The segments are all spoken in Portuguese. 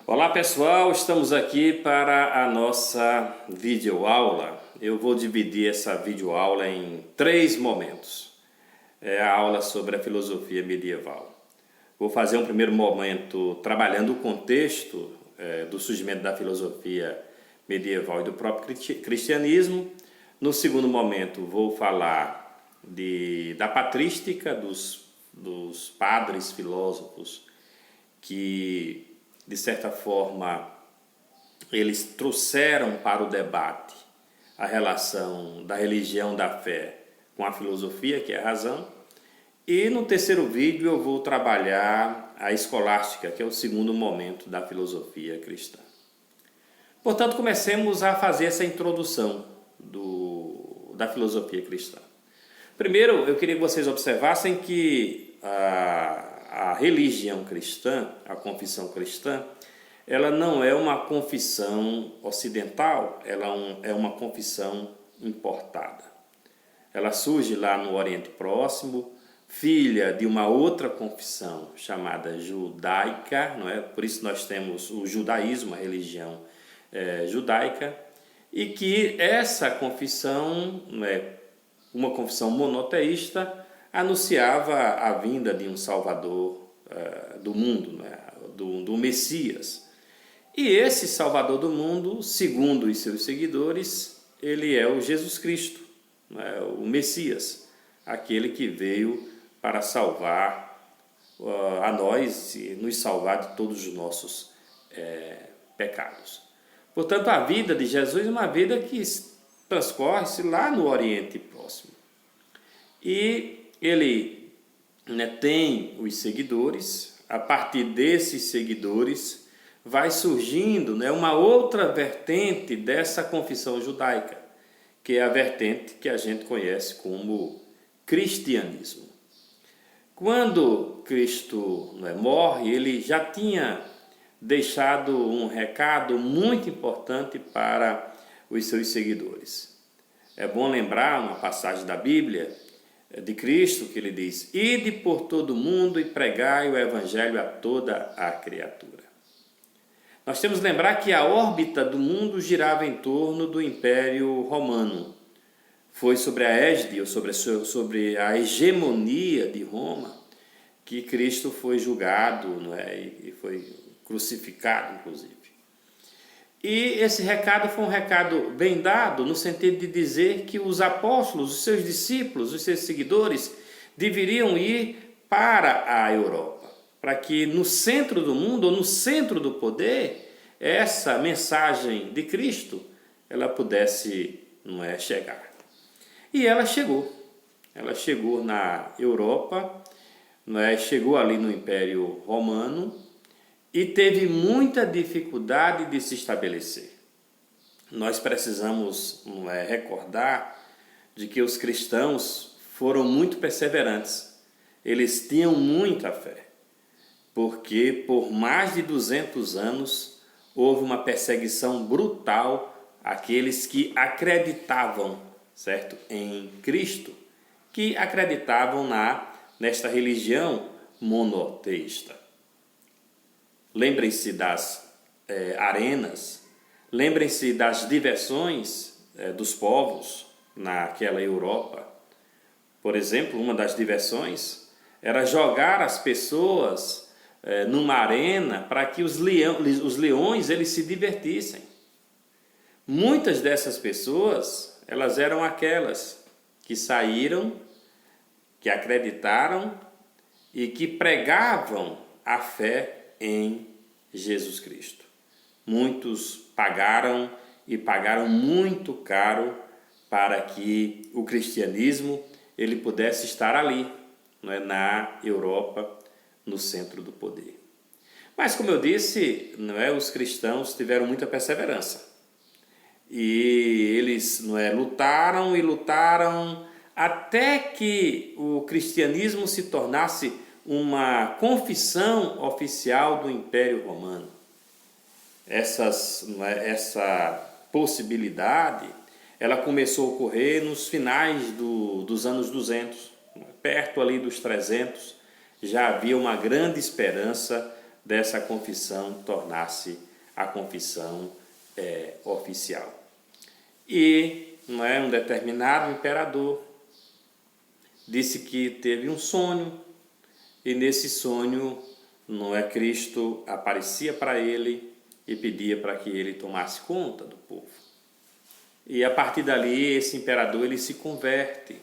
Olá pessoal, estamos aqui para a nossa videoaula. Eu vou dividir essa videoaula em 3 momentos. É a aula sobre a filosofia medieval. Vou fazer um primeiro momento trabalhando o contexto do surgimento da filosofia medieval e do próprio cristianismo. No segundo momento vou falar da patrística dos padres filósofos que, de certa forma, eles trouxeram para o debate a relação da religião, da fé, com a filosofia, que é a razão. E no terceiro vídeo eu vou trabalhar a escolástica, que é o segundo momento da filosofia cristã. Portanto, comecemos a fazer essa introdução da filosofia cristã. Primeiro, eu queria que vocês observassem que a religião cristã, a confissão cristã, ela não é uma confissão ocidental, ela é uma confissão importada. Ela surge lá no Oriente Próximo, filha de uma outra confissão chamada judaica, não é? Por isso nós temos o judaísmo, a religião judaica, e que essa confissão, uma confissão monoteísta, anunciava a vinda de um Salvador do mundo, do Messias. E esse Salvador do mundo, segundo os seus seguidores, ele é o Jesus Cristo, o Messias, aquele que veio para salvar a nós e nos salvar de todos os nossos pecados. Portanto, a vida de Jesus é uma vida que transcorre-se lá no Oriente Próximo. E ele tem os seguidores. A partir desses seguidores vai surgindo uma outra vertente dessa confissão judaica, que é a vertente que a gente conhece como cristianismo. Quando Cristo morre, ele já tinha deixado um recado muito importante para os seus seguidores. É bom lembrar uma passagem da Bíblia de Cristo que ele diz: "Ide por todo o mundo e pregai o evangelho a toda a criatura". Nós temos que lembrar que a órbita do mundo girava em torno do Império Romano. Foi sobre a égide, ou sobre a hegemonia de Roma, que Cristo foi julgado, e foi crucificado, inclusive. E esse recado foi um recado bem dado, no sentido de dizer que os apóstolos, os seus discípulos, os seus seguidores, deveriam ir para a Europa, para que no centro do mundo, ou no centro do poder, essa mensagem de Cristo, ela pudesse chegar. E ela chegou na Europa, chegou ali no Império Romano, e teve muita dificuldade de se estabelecer. Nós precisamos recordar de que os cristãos foram muito perseverantes. Eles tinham muita fé, porque por mais de 200 anos houve uma perseguição brutal àqueles que acreditavam, certo, em Cristo, que acreditavam nesta religião monoteísta. Lembrem-se das arenas, lembrem-se das diversões dos povos naquela Europa. Por exemplo, uma das diversões era jogar as pessoas numa arena para que os leões eles se divertissem. Muitas dessas pessoas, elas eram aquelas que saíram, que acreditaram e que pregavam a fé em Jesus Cristo. Muitos pagaram e pagaram muito caro para que o cristianismo ele pudesse estar ali, na Europa, no centro do poder. Mas, como eu disse, os cristãos tiveram muita perseverança. E eles lutaram e lutaram até que o cristianismo se tornasse uma confissão oficial do Império Romano. Essa possibilidade ela começou a ocorrer nos finais dos anos 200, perto ali dos 300, já havia uma grande esperança dessa confissão tornar-se a confissão oficial. E um determinado imperador disse que teve um sonho, e nesse sonho Cristo aparecia para ele e pedia para que ele tomasse conta do povo. E a partir dali esse imperador ele se converte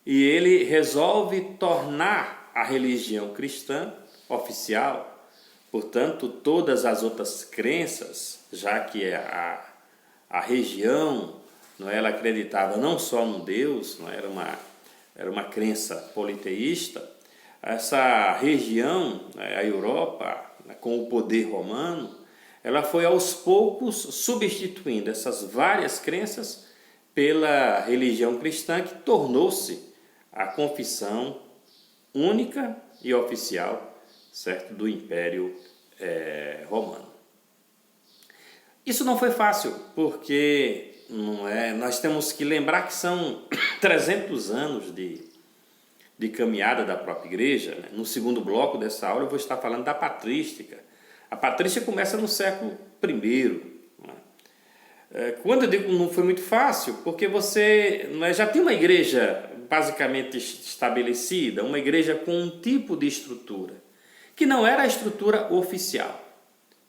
e ele resolve tornar a religião cristã oficial. Portanto, todas as outras crenças, já que a região ela acreditava não só no Deus, era uma crença politeísta, essa região, a Europa, com o poder romano, ela foi aos poucos substituindo essas várias crenças pela religião cristã, que tornou-se a confissão única e oficial, certo, do Império Romano. Isso não foi fácil, porque nós temos que lembrar que são 300 anos de caminhada da própria igreja. No segundo bloco dessa aula eu vou estar falando da patrística. A patrística começa no século I. Quando eu digo que não foi muito fácil, porque você já tem uma igreja basicamente estabelecida, uma igreja com um tipo de estrutura, que não era a estrutura oficial,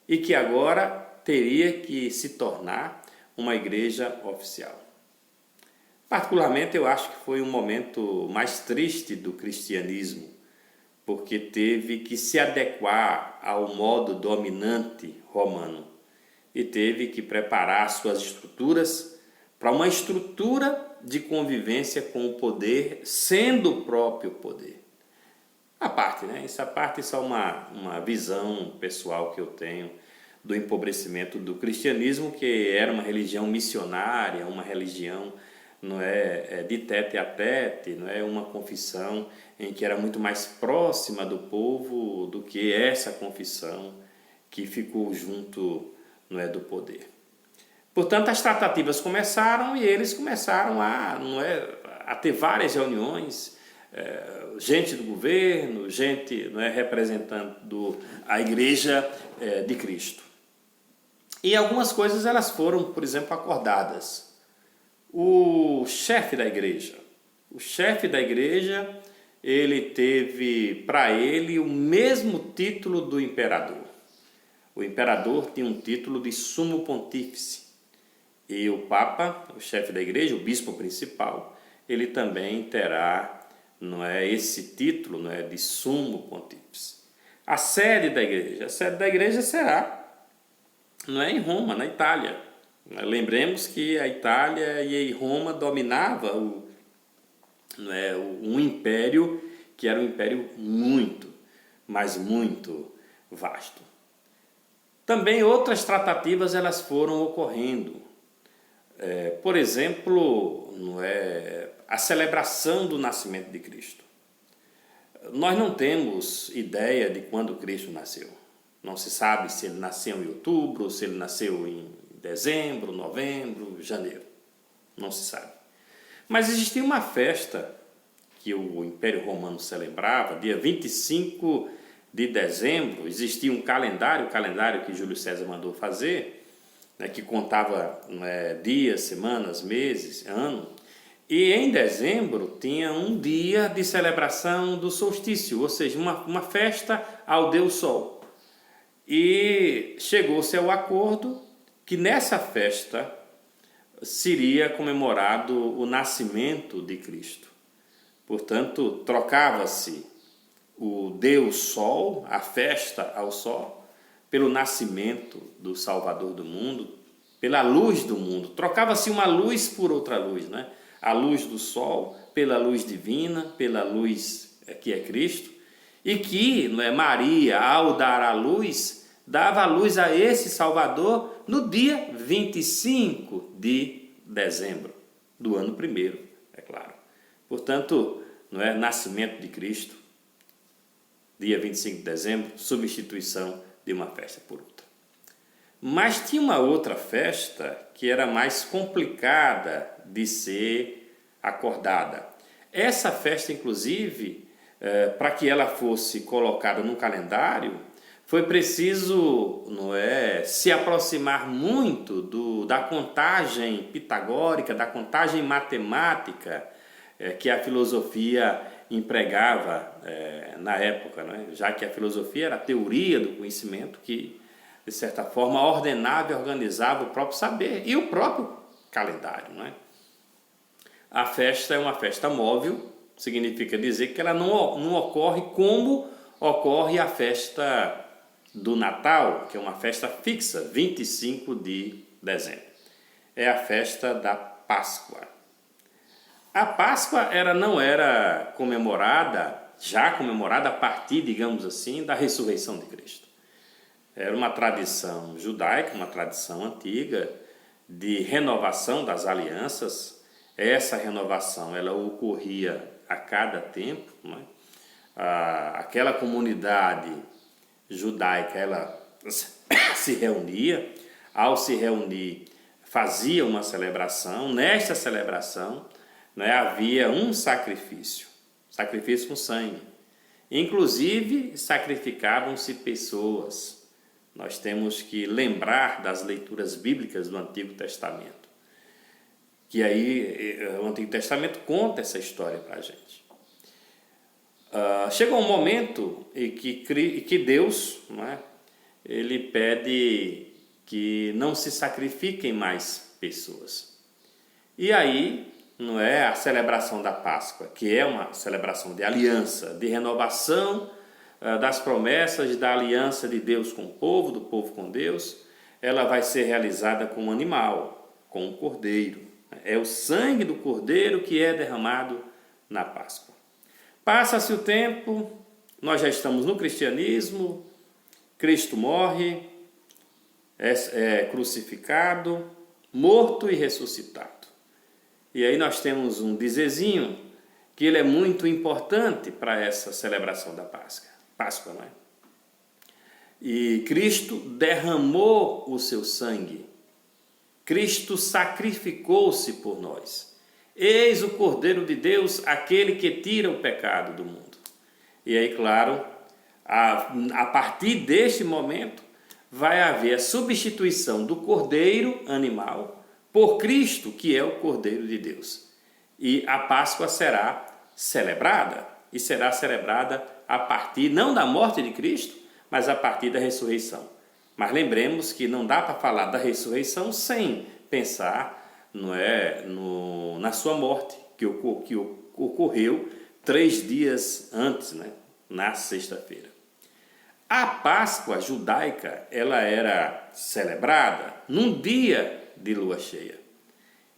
e que agora teria que se tornar uma igreja oficial. Particularmente, eu acho que foi um momento mais triste do cristianismo, porque teve que se adequar ao modo dominante romano e teve que preparar suas estruturas para uma estrutura de convivência com o poder, sendo o próprio poder. Essa parte é uma visão pessoal que eu tenho do empobrecimento do cristianismo, que era uma religião missionária, uma religião de tete a tete, uma confissão em que era muito mais próxima do povo do que essa confissão que ficou junto do poder. Portanto, as tratativas começaram e eles começaram a ter várias reuniões, gente do governo, gente representando a Igreja de Cristo. E algumas coisas elas foram, por exemplo, acordadas. O chefe da igreja, ele teve para ele o mesmo título do imperador. O imperador tinha um título de sumo pontífice. E o Papa, o chefe da igreja, o bispo principal, ele também terá esse título de sumo pontífice. A sede da igreja será em Roma, na Itália. Lembremos que a Itália e Roma dominavam um império que era um império muito, mas muito vasto. Também outras tratativas elas foram ocorrendo. Por exemplo, a celebração do nascimento de Cristo. Nós não temos ideia de quando Cristo nasceu. Não se sabe se ele nasceu em outubro, se ele nasceu em dezembro, novembro, janeiro. Não se sabe. Mas existia uma festa que o Império Romano celebrava, dia 25 de dezembro. Existia um calendário, o calendário que Júlio César mandou fazer, que contava dias, semanas, meses, ano. E em dezembro tinha um dia de celebração do solstício, ou seja, uma festa ao Deus Sol. E chegou-se ao acordo que nessa festa seria comemorado o nascimento de Cristo. Portanto, trocava-se o Deus Sol, a festa ao Sol, pelo nascimento do Salvador do mundo, pela luz do mundo. Trocava-se uma luz por outra luz, A luz do Sol pela luz divina, pela luz que é Cristo. E que Maria, ao dar a luz, dava a luz a esse Salvador no dia 25 de dezembro do ano primeiro, é claro. Portanto, nascimento de Cristo, dia 25 de dezembro, substituição de uma festa por outra. Mas tinha uma outra festa que era mais complicada de ser acordada. Essa festa, inclusive, para que ela fosse colocada no calendário, foi preciso, não é, se aproximar muito da contagem pitagórica, da contagem matemática que a filosofia empregava na época, né? Já que a filosofia era a teoria do conhecimento que, de certa forma, ordenava e organizava o próprio saber e o próprio calendário, né? A festa é uma festa móvel, significa dizer que ela não ocorre como ocorre a festa do Natal, que é uma festa fixa, 25 de dezembro. É a festa da Páscoa. A Páscoa não era comemorada a partir, digamos assim, da ressurreição de Cristo. Era uma tradição judaica, uma tradição antiga de renovação das alianças. Essa renovação ela ocorria a cada tempo, né? Aquela comunidade judaica ela se reunia, ao se reunir fazia uma celebração. Nesta celebração, né, havia um sacrifício com sangue. Inclusive sacrificavam-se pessoas. Nós temos que lembrar das leituras bíblicas do Antigo Testamento, que aí o Antigo Testamento conta essa história para a gente. Chega um momento em que Deus, né, ele pede que não se sacrifiquem mais pessoas. E aí, não é, a celebração da Páscoa, que é uma celebração de aliança, de renovação das promessas da aliança de Deus com o povo, do povo com Deus, ela vai ser realizada com um animal, com um cordeiro. É o sangue do cordeiro que é derramado na Páscoa. Passa-se o tempo, nós já estamos no cristianismo, Cristo morre, é crucificado, morto e ressuscitado. E aí nós temos um dizerzinho que ele é muito importante para essa celebração da Páscoa, não é? E Cristo derramou o seu sangue, Cristo sacrificou-se por nós. Eis o Cordeiro de Deus, aquele que tira o pecado do mundo. E aí, claro, a partir deste momento, vai haver a substituição do cordeiro animal por Cristo, que é o Cordeiro de Deus. E a Páscoa será celebrada, e será celebrada a partir, não da morte de Cristo, mas a partir da ressurreição. Mas lembremos que não dá para falar da ressurreição sem pensar na sua morte, que ocorreu 3 dias antes, né? Na sexta-feira. A Páscoa judaica ela era celebrada num dia de lua cheia.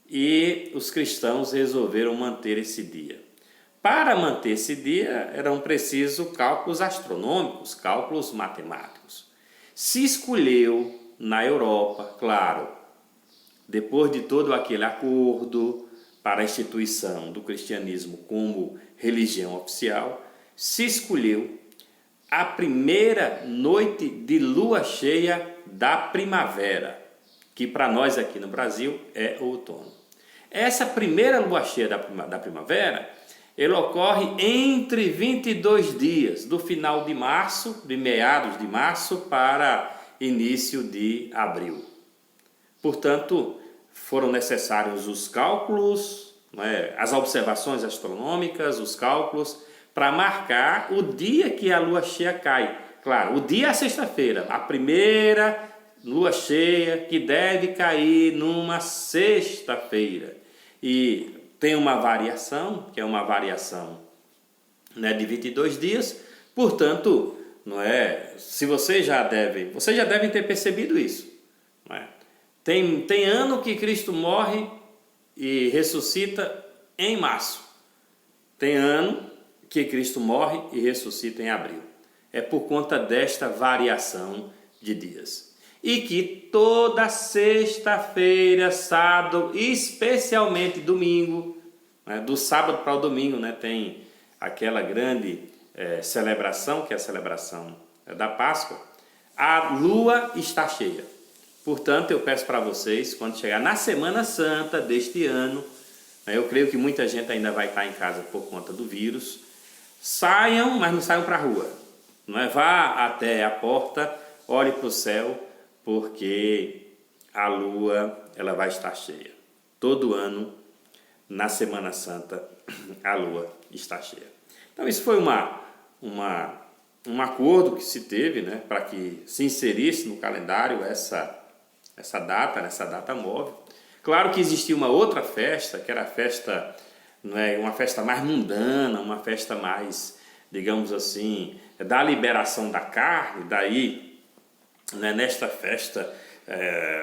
E os cristãos resolveram manter esse dia. Para manter esse dia, eram precisos cálculos astronômicos, cálculos matemáticos. Se escolheu na Europa, claro, depois de todo aquele acordo para a instituição do cristianismo como religião oficial, se escolheu a primeira noite de lua cheia da primavera, que para nós aqui no Brasil é outono. Essa primeira lua cheia da primavera, ela ocorre entre 22 dias, do final de março, de meados de março para início de abril. Portanto, foram necessários os cálculos, as observações astronômicas, os cálculos, para marcar o dia que a lua cheia cai. Claro, o dia é a sexta-feira, a primeira lua cheia que deve cair numa sexta-feira. E tem uma variação, que é uma variação, né, de 22 dias, portanto, se vocês já devem ter percebido isso. Não é? Tem ano que Cristo morre e ressuscita em março. Tem ano que Cristo morre e ressuscita em abril. É por conta desta variação de dias. E que toda sexta-feira, sábado, especialmente domingo, né, do sábado para o domingo, né, tem aquela grande celebração, que é a celebração da Páscoa, a lua está cheia. Portanto, eu peço para vocês, quando chegar na Semana Santa deste ano, né, eu creio que muita gente ainda vai estar em casa por conta do vírus, saiam, mas não saiam para a rua. Não é? Vá até a porta, olhe para o céu, porque a lua ela vai estar cheia. Todo ano, na Semana Santa, a lua está cheia. Então isso foi um acordo que se teve, né, para que se inserisse no calendário essa data móvel. Claro que existia uma outra festa, que era a festa, não é, uma festa mais mundana, uma festa mais, digamos assim, da liberação da carne. Daí, né, nesta festa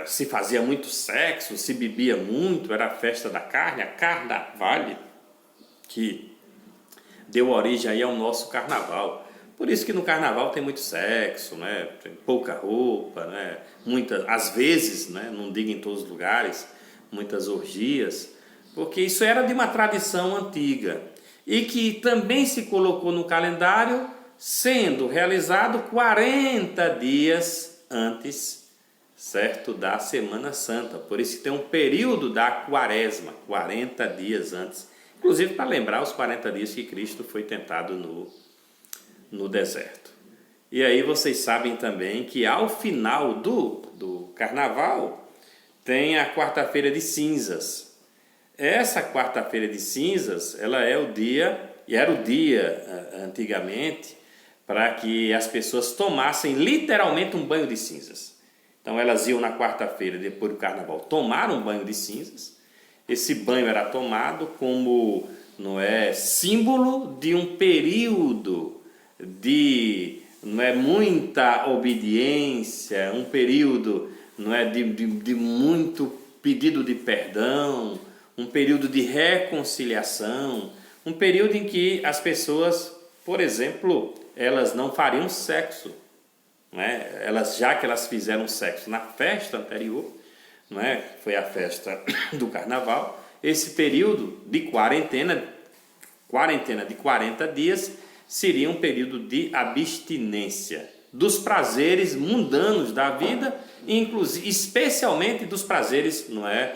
se fazia muito sexo, se bebia muito, era a festa da carne, a Carnavale, que deu origem aí ao nosso carnaval. Por isso que no carnaval tem muito sexo, né? Tem pouca roupa, né? Muitas, às vezes, né? Não digo em todos os lugares, muitas orgias, porque isso era de uma tradição antiga e que também se colocou no calendário, sendo realizado 40 dias antes, certo, da Semana Santa. Por isso que tem um período da quaresma, 40 dias antes, inclusive para lembrar os 40 dias que Cristo foi tentado no deserto. E aí vocês sabem também que ao final do carnaval tem a quarta-feira de cinzas. Essa quarta-feira de cinzas, ela é o dia, e era o dia antigamente, para que as pessoas tomassem literalmente um banho de cinzas. Então elas iam na quarta-feira, depois do carnaval, tomar um banho de cinzas. Esse banho era tomado como, não é, símbolo de um período de, não é, muita obediência, um período, não é, de muito pedido de perdão, um período de reconciliação, um período em que as pessoas, por exemplo, elas não fariam sexo, não é? Já que elas fizeram sexo na festa anterior, não é? Foi a festa do carnaval, esse período de quarentena de 40 dias, seria um período de abstinência dos prazeres mundanos da vida, inclusive, especialmente dos prazeres, não é,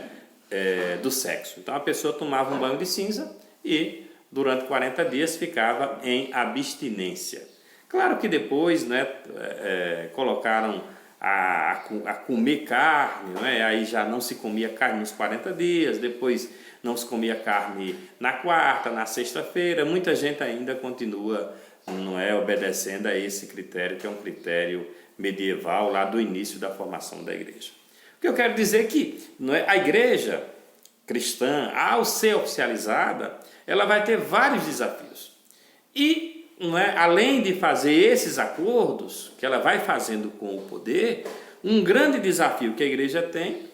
do sexo. Então a pessoa tomava um banho de cinza e durante 40 dias ficava em abstinência. Claro que depois, né, colocaram a comer carne, não é? Aí já não se comia carne nos 40 dias, depois não se comia carne na quarta, na sexta-feira. Muita gente ainda continua, não é, obedecendo a esse critério, que é um critério medieval lá do início da formação da igreja. O que eu quero dizer é que, não é, a igreja cristã, ao ser oficializada, ela vai ter vários desafios. E, não é, além de fazer esses acordos que ela vai fazendo com o poder, um grande desafio que a igreja tem,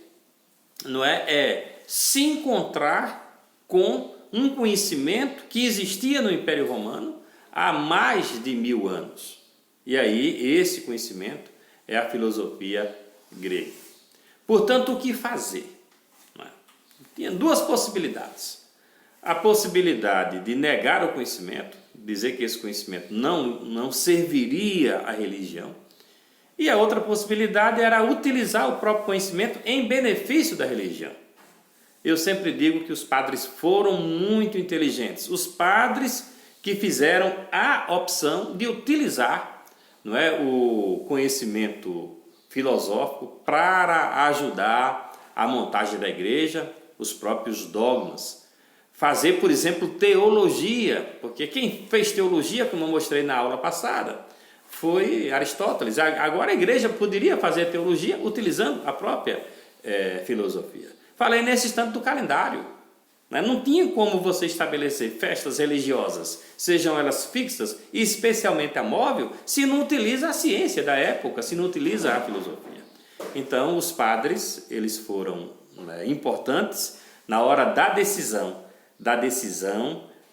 não é se encontrar com um conhecimento que existia no Império Romano há mais de 1000 anos. E aí esse conhecimento é a filosofia grega. Portanto, o que fazer? Tinha duas possibilidades. A possibilidade de negar o conhecimento, dizer que esse conhecimento não serviria à religião, e a outra possibilidade era utilizar o próprio conhecimento em benefício da religião. Eu sempre digo que os padres foram muito inteligentes. Os padres que fizeram a opção de utilizar, não é, o conhecimento filosófico para ajudar a montagem da igreja, os próprios dogmas. Fazer, por exemplo, teologia, porque quem fez teologia, como eu mostrei na aula passada, foi Aristóteles. Agora a igreja poderia fazer teologia utilizando a própria filosofia. Falei nesse instante do calendário. Não tinha como você estabelecer festas religiosas, sejam elas fixas e especialmente a móvel, se não utiliza a ciência da época, se não utiliza a filosofia. Então os padres, eles foram importantes na hora da decisão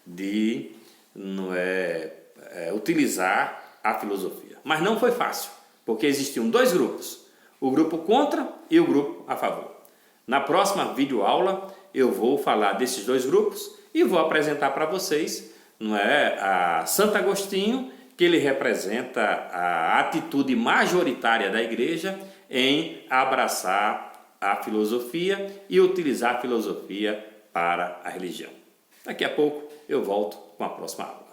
de utilizar a filosofia. Mas não foi fácil, porque existiam dois grupos, o grupo contra e o grupo a favor. Na próxima videoaula eu vou falar desses dois grupos e vou apresentar para vocês, a Santo Agostinho, que ele representa a atitude majoritária da igreja em abraçar a filosofia e utilizar a filosofia para a religião. Daqui a pouco eu volto com a próxima aula.